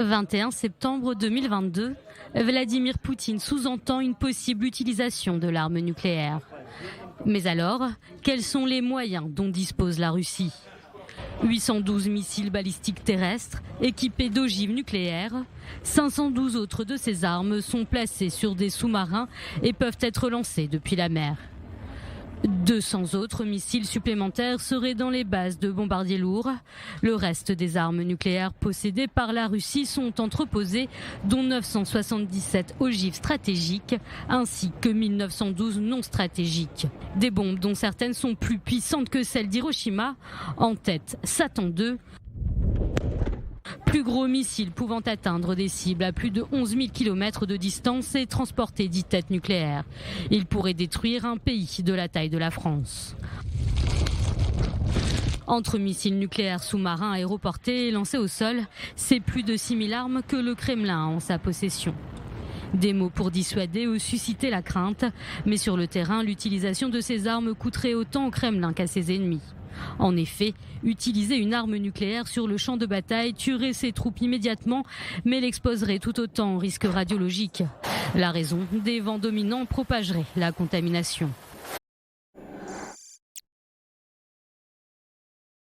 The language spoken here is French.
21 septembre 2022, Vladimir Poutine sous-entend une possible utilisation de l'arme nucléaire. Mais alors, quels sont les moyens dont dispose la Russie ? 812 missiles balistiques terrestres équipés d'ogives nucléaires. 512 autres de ces armes sont placées sur des sous-marins et peuvent être lancées depuis la mer. 200 autres missiles supplémentaires seraient dans les bases de bombardiers lourds. Le reste des armes nucléaires possédées par la Russie sont entreposées, dont 977 ogives stratégiques ainsi que 1912 non stratégiques. Des bombes dont certaines sont plus puissantes que celles d'Hiroshima, en tête Satan II. Plus gros missile pouvant atteindre des cibles à plus de 11 000 km de distance et transporter 10 têtes nucléaires. Il pourrait détruire un pays de la taille de la France. Entre missiles nucléaires sous-marins aéroportés et lancés au sol, c'est plus de 6 000 armes que le Kremlin a en sa possession. Des mots pour dissuader ou susciter la crainte, mais sur le terrain, l'utilisation de ces armes coûterait autant au Kremlin qu'à ses ennemis. En effet, utiliser une arme nucléaire sur le champ de bataille tuerait ses troupes immédiatement, mais l'exposerait tout autant au risque radiologique. La raison, des vents dominants propageraient la contamination.